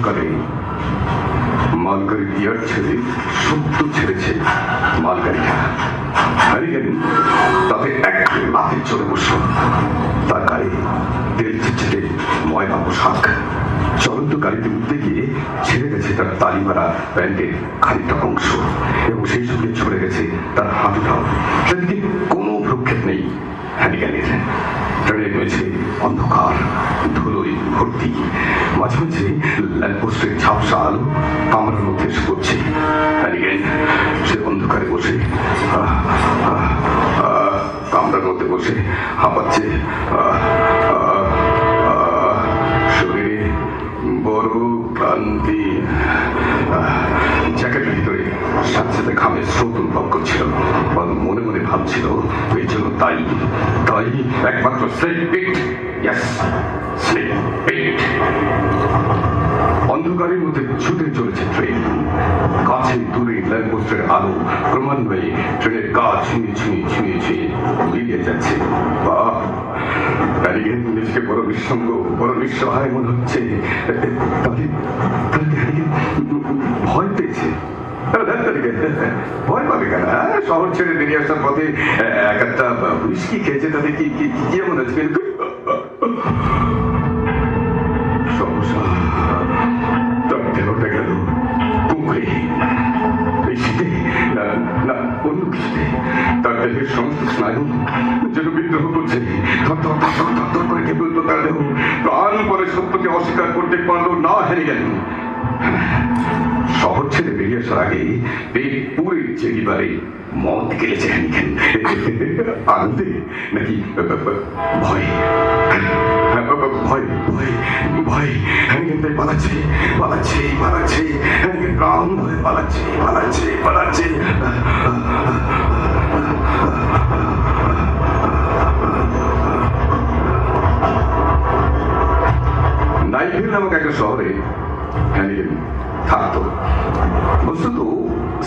অন্ধকারে মালগাড়ি গিয়ার ছেড়ে শব্দ ছেড়েছে মালগাড়িটা। হ্যারিকেন তাতে এক লাফে চড়ে বসল। তার গায়ে তেল ছিটছিটে ময়লা পোশাক। চলন্ত গাড়িতে উঠতে গিয়ে ছেড়ে গেছে তার তালি মারা প্যান্টের খানিকটা অংশ এবং সেই সঙ্গে ছড়ে গেছে তার হাঁটুটাও। সেদিকে কোনো ভ্রুক্ষেপ নেই হ্যারিকেনের। ট্রেনে রয়েছে অন্ধকার, ধুলোয় ভর্তি। মাঝে মাঝে ল্যাম্পপোস্টের ঝাপসা আলো কামরার মধ্যে এসে পড়ছে। হ্যারিকেন সে অন্ধকারে বসে কামরার মধ্যে বসে হাঁপাচ্ছে। শরীরে বড় ক্লান্তি। জ্যাকেটের ভিতরে স্যাঁতস্যাঁতে ঘামের স্রোত অনুভব করছিল। মনে মনে ভাবছিল এই জন্য তাই একমাত্র অন্ধকারের মধ্যে ছুটে চলেছে ট্রেন। কাছে দূরে ল্যাম্পপোস্টের আলো ক্রমান্বয়ে ট্রেনের গা ছুঁয়ে ছুঁয়ে ছুঁয়ে ছুঁয়ে মিলিয়ে যাচ্ছে। হ্যারিকেন নিজেকে বড় নিঃসঙ্গ, বড় নিঃসহায় মনে হচ্ছে। ভয় পেয়েছে। ভয় পাবে কেন? শহর ছেড়ে বেরিয়ে আসার পথে এক একটা হুইস্কি খেয়েছে, তাদের কি এমন আছে? সমস্যা তার দেহটা গেল পুকুরে। এই শীতে না অন্য কিছুতে তার দেহের সমস্ত স্নায়ু যেন বিদ্রোহ করছে। থর করে কেঁপে উঠল তার দেহ। প্রাণ করে সত্যকে অস্বীকার করতে পারল না হ্যারিকেন। শহর ছেড়ে বেরিয়ে আসার আগে পেট পুরে চেরিবারে মদ গেলেছে হ্যারিকেন। আনন্দে নাকি ভয়? ভয় ভয় ভয়। হ্যারিকেন তাই পালাচ্ছে পালাচ্ছে পালাচ্ছে। হ্যারিকেন প্রাণ ভয়ে পালাচ্ছে পালাচ্ছে পালাচ্ছে। নাইভিল নামক একটা শহরে হ্যারিকেন থাকতো। বস্তুত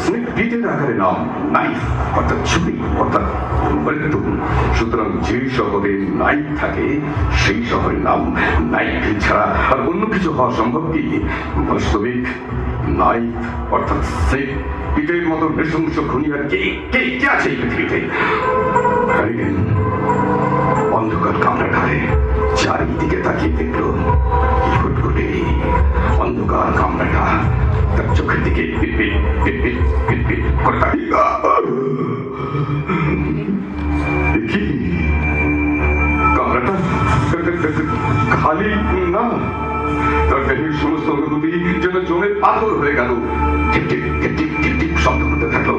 স্নেক পিটের আকারে নাম নাইফ, অর্থাৎ ছুরি, অর্থাৎ মৃত্যু। সুতরাং যে শহরে নাইফ থাকে সেই শহরের নাম নাইভিল ছাড়া আর অন্য কিছু হওয়া সম্ভব কি? বাস্তবিক নাইফ অর্থাৎ স্নেক পিটের মতো নৃশংস খুনি আর কে আছে এই পৃথিবীতে? হ্যারিকেন অন্ধকার কামরাটায় চারিদিকে তাকিয়ে দেখল। ফুটফুটে অন্ধকার কামরাটা তার চোখের দিকে করে তাকিয়ে। কামরাটা খালি না, তার দেহের সমস্ত অনুভূতি যেন জমে পাথর হয়ে গেল। ঠিক ঠিক ঠিক ঠিক ঠিক ঠিক শব্দ করতে থাকলো।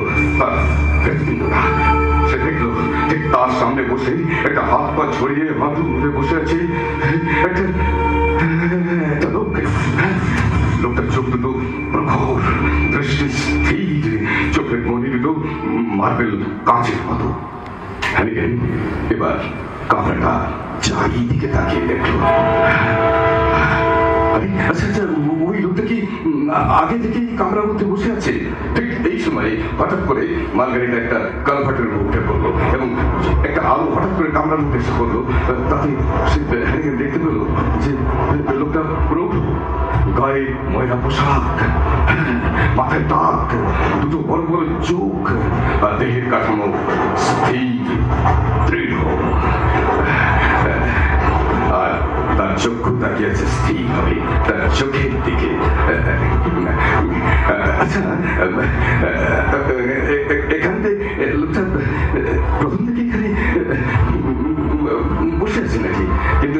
সে দেখলো ঠিক তার সামনে বসে একটা হাত পা ছড়িয়ে মাথু ঘুরে বসে আছে একটা লোক। লোকটার চোখ দুটো প্রখর, দৃষ্টি স্থির, চোখের মনি দুটো মার্বেল কাঁচের মতো। হ্যারিকেন এবার কামরাটা চারিদিকে তাকিয়ে দেখলো। আচ্ছা আচ্ছা, ওই লোকটা কি আগে থেকেই কামরার মধ্যে বসে আছে? ঠিক এই সময় হঠাৎ করে মালগাড়িটা একটা কালভার্টের উপর উঠে পড়লো এবং একটা আলো হঠাৎ করে কামরার মধ্যে এসে পড়লো। তাতে সে হ্যারিকেন দেখতে পেল যে লোকটা প্রৌঢ়, গায়ে ময়লা পোশাক, মাথায় দাগ, দুটো বড় বড় চোখ, আর দেহের কাঠামো স্থির দৃঢ়। আর তার চক্ষু তাকিয়ে আছে স্থির হবে তার চোখের দিকে। আচ্ছা, এখানে লোকটা প্রথম থেকে এখানে বসে আছে নাকি? কিন্তু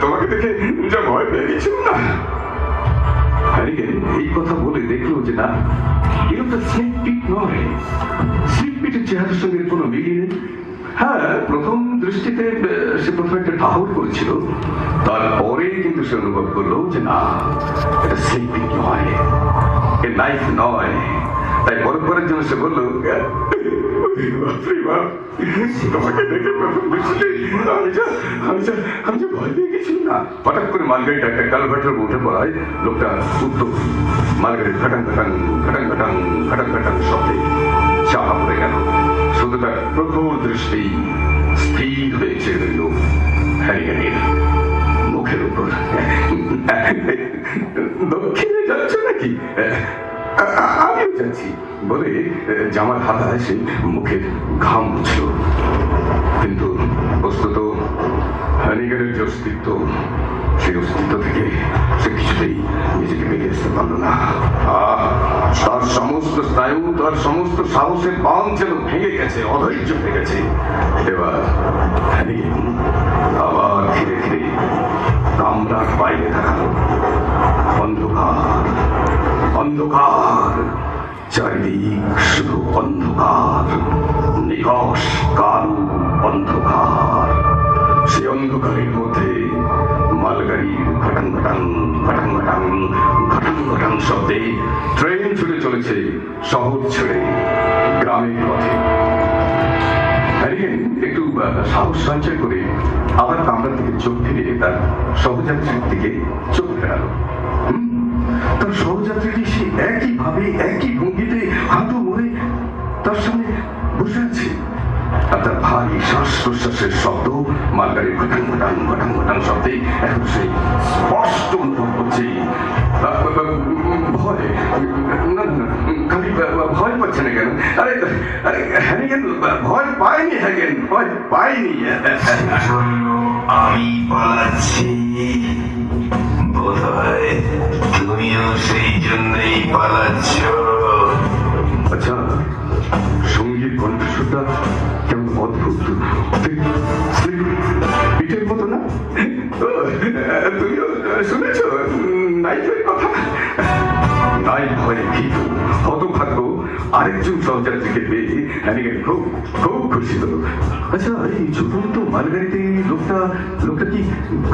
তোমাকে দেখে যা ভয় পেয়ে গেছিল না। হ্যারিকেন এই কথা বলে দেখলো যে না, এই লোকটা স্নেক পিট নয়। স্নেক পিটের চেহারার সঙ্গে কোনো মিলিয়ে নেই। হ্যাঁ, প্রথম দৃষ্টিতে সে প্রথমে একটা ঠাহর করেছিল, তারপরে কিন্তু সে অনুভব করলো যে না, এটা স্নেক পিট নয়, এ নাইফ নয়। তাই পরের জন্য সে বললো, তোমাকে দেখে প্রথম দৃষ্টিতে আমি যে ভয় পেয়ে গেছিলাম না। হঠাৎ করে মালগাড়িটা একটা কালভার্টের উঠে পড়ায় লোকটা উত্তর মালগাড়ির ঘাটাং ঘাটাং ঘাটাং ঘাটাং ঘাটাং ঘাটাং শব্দে চাপা পড়ে গেল। শুধু তার প্রখর দৃষ্টি স্থির হয়েছে রইল হ্যারিকেনের মুখের উপর। দক্ষিণে যাচ্ছ নাকি? আমিও যাচ্ছি বলে জামার হাতা এসে মুখের ঘাম মুছল। কিন্তু বস্তুত হ্যানিগানের যে অস্তিত্ব, সেই অস্তিত্ব থেকে সে কিছুতেই নিজেকে বেরিয়ে আসতে পারল না। তার সমস্ত স্নায়ু, তার সমস্ত সাহসের বাঁধ যেন ভেঙে গেছে, অধৈর্য হয়ে গেছে। এবার হ্যানিগান আবার ধীরে ধীরে কামরার বাইরে তাকালো। অন্ধকার, অন্ধকার, চারিদিক শুধু অন্ধকার, নিকষ কালো অন্ধকার। সে অন্ধকারের মধ্যে মালগাড়ির ঘটাং ঘটাং ঘটাং ঘটাং ঘটাং ঘটাং শব্দে ট্রেন ছুটে চলেছে শহর ছেড়ে গ্রামের পথে। হ্যারিকেন একটু সাহস সঞ্চয় করে আবার কামরার দিকে চোখ ফিরিয়ে তার সহযাত্রীর দিকে চোখ ফেরালো। তার সহযাত্রীটি সে একইভাবে একই ভঙ্গিতে হাঁটু মুড়ে তার সামনে বসে আছে। আর তার ভারী শ্বাস প্রশ্বাসের শব্দ, মালগাড়ির ঘটাং ঘটাং ঘটাং ঘটাং শব্দে এখন সে স্পষ্ট অনুভব করছে ভয়। না না, খালি ভয় পাচ্ছে না কেন? আরে আরে হ্যানিগান ভয় পায়নি, হ্যানিগান ভয় পায়নি। আমি পালাচ্ছি, বোধহয় তুমিও সেই জন্যই পালাচ্ছ। আচ্ছা, সঙ্গীত কণ্ঠস্বরটা কেমন অদ্ভুত, পিঠের মতো না? তুমিও শুনেছ নাইফের কথা? নাই ভয়ে ভীত হতভাগ্য আরেকজন সহযাত্রীকে পেয়ে হ্যানিগান খুব খুব খুশি হল। আচ্ছা, এই ঝুলন্ত মালগাড়িতে লোকটা কি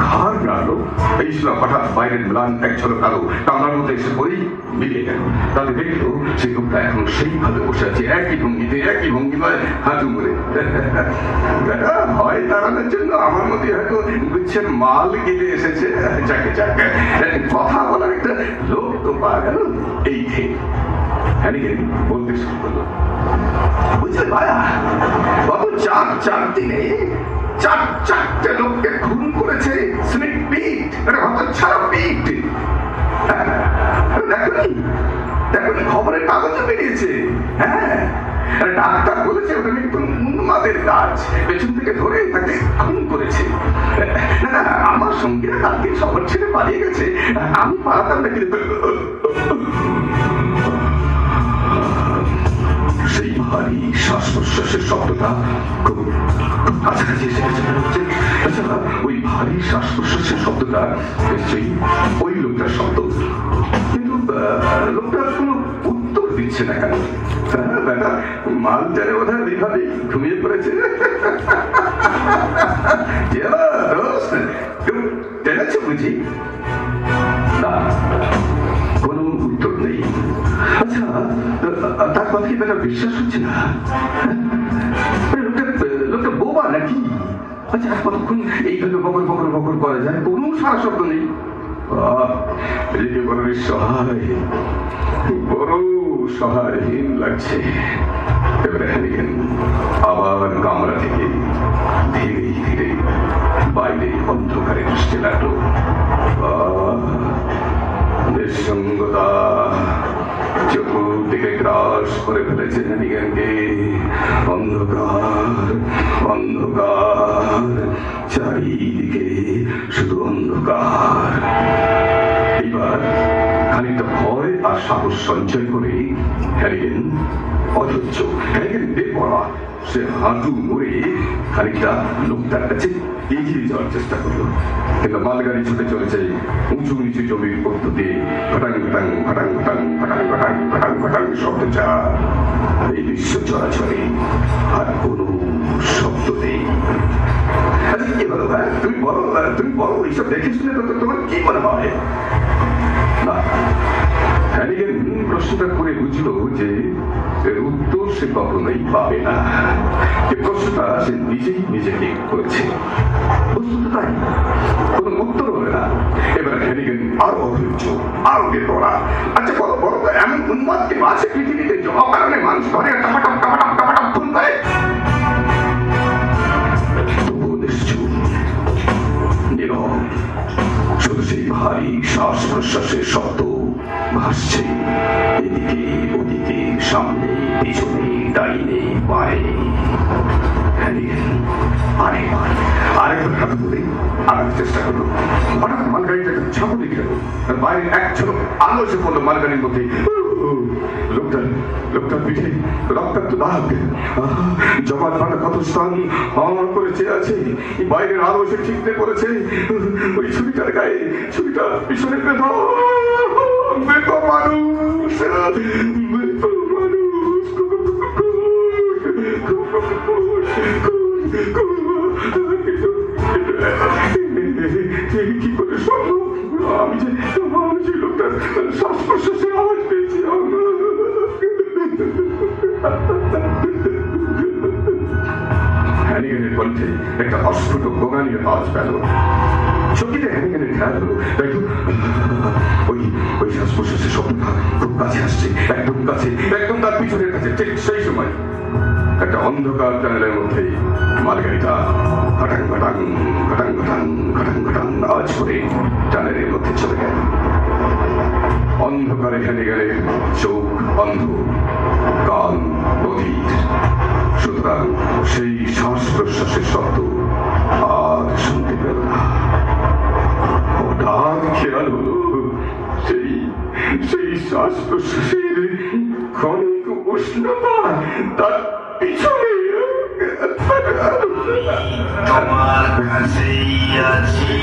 ঘাড় নাড়লো? এই শোনা হঠাৎ বাইরের ম্লান এক ঝলক আলো কামরার মধ্যে এসে পড়েই মিলিয়ে গেল। তাহলে দেখলো সেই লোকটা এখন সেইভাবে বসে আছে, একই ভঙ্গিতে একই ভঙ্গিমায় হাঁটু মুড়ে। ভয় তাড়ানোর জন্য আমার মধ্যে হয়তো গুচ্ছের মাল গিলে এসেছে। যাকে যাকে কথা বলার একটা লোক তো পাওয়া গেল। এই হ্যানিগান বলতে শুরু করলো, বুঝলে ভাইয়া, গত চার দিনে চারটে লোককে খুন করেছে স্নেক পিট, ছাড়া পিট। দেখুন খবরের কাগজে বেরিয়েছে। হ্যাঁ, ডাক্তার বলেছে ওটা একটু উন্মাদের কাজ, পেছন থেকে ধরে তাকে খুন করেছে। না না, আমার সঙ্গীরা কালকে শহর ছেড়ে পালিয়ে গেছে, আমি পালাতাম না। কিন্তু সেই ভারী শ্বাস প্রশ্বাসের শব্দটা খুব কাছাকাছি এসে গেছে। আচ্ছা, ওই ভারী শ্বাস প্রশ্বাসের শব্দটা নিশ্চয়ই ওই লোকটার শব্দ। কিন্তু লোকটা কোনো উত্তর দিচ্ছে না কেন? বেটা মালটারে বোধহয় এইভাবেই ঘুমিয়ে পড়েছে। টেনেছে বুঝি? না, কোনো উত্তর নেই। আচ্ছা, তার কথা কি বেটা বিশ্বাস হচ্ছে না? লোকটা বোবা নাকি? আচ্ছা, কতক্ষণ এইভাবে বকর বকর বকর করা যায়, কোনো সারা শব্দ নেই। বড় সহায়, বড় সহায়হীন লাগছে। এবারে হ্যানিগান আবার কামরা থেকে ধীরে ধীরে বাইরে অন্ধকারে আসতে লাগলো। নিঃসঙ্গতা চতুর্দিকে গ্রাস করে ফেলেছে হ্যানিগানকে। অন্ধকার, অন্ধকার, চারিদিকে শুধু অন্ধকার। এইবার খানিকটা ভয় আর সাহস সঞ্চয় করে হ্যানিগান অধৈর্য, হ্যানিগান বেপরোয়া, সে হাঁটু মুড়ে খানিকটা লোকটার কাছে এগিয়ে যাওয়ার চেষ্টা করলো। কিন্তু মালগাড়ি ছুটে চলেছে উঁচু নিচু জমির পদ্ধতি, ঘটাং ঘটাং ঘটাং ঘটাং ঘটাং ঘটাং ঘটাং ঘটাং শব্দ ছাড়া এই বিশ্ব চলাচলে আর কোনো শব্দ নেই। আচ্ছা, কি বলো ভাই, তুমি বলো এইসব দেখে শুনে তোমার কি মনে হয়? না, হ্যানিগান প্রশ্নটা করে বুঝলো যে এর উত্তর সে কখনোই পাবে না। এই প্রশ্নটা সে নিজেই নিজেকে করেছে। বস্তুত তাই, কোনো উত্তর হবে না। এবার হ্যানিগান আরো অধৈর্য, আরো বেপরোয়া। আচ্ছা, বলো তো এমন উন্মাদ কি আছে পৃথিবীতে যে অকারণে মানুষ ধরে টাপাটাপ টাপাটাপ টাপাটাপ খুন করে? তবুও নিশ্চুপ, নীরব, শুধু সে সেই ভারী শ্বাস প্রশ্বাসের শব্দ ভাসছে এদিকে ওদিকে, সামনে পিছনে, ডাইনে বায়ে। আরেকবার হাত তুলে আনার চেষ্টা করলো। হঠাৎ মালগাড়িটা ঝাঁকুনি খেলো। বাইরে এক ঝলক আলো এসে পড়লো মালগাড়ির মধ্যে। লোকটার পিঠে রক্তাক্ত দাগ, জমাট ফাটা ক্ষত স্থান করে চেয়ে আছে। বাইরের আলো এসে ঠিকতে পড়েছে ওই ছুরিটার গায়ে। ছুরিটা পিছনে মৃত মানুষ, মৃত মানুষ। কি করে সম্ভব? আমি যে লোকটার শ্বাস প্রশ্বাসের আওয়াজ পেয়েছি। হ্যানিগানের কণ্ঠে একটা অস্ফুট গোগানির আওয়াজ পেল। চকিতে হ্যানিগানের খেয়াল হলো, তাই তো ওই শ্বাস প্রশ্বাসের শব্দটা খুব কাছে আসছে, একদম কাছে, একদম তার পিছনের কাছে। ঠিক সেই সময় একটা অন্ধকার টানেলের মধ্যে মালগাড়িটা ঘটাং ঘটাং ঘটাং ঘটাং ঘটাং ঘটাং আওয়াজ করে টানেলের মধ্যে চলে গেল। অন্ধকারে হ্যানিগানের চোখ অন্ধ, কান বধির, সুতরাং সেই শ্বাস প্রশ্বাসের শব্দ আর শুনতে পেল না। হঠাৎ খেয়াল হলো সেই শ্বাস প্রশ্বাসের ক্ষণিক উষ্ণতা তার পিছনে। তোমার কাছেই আছি।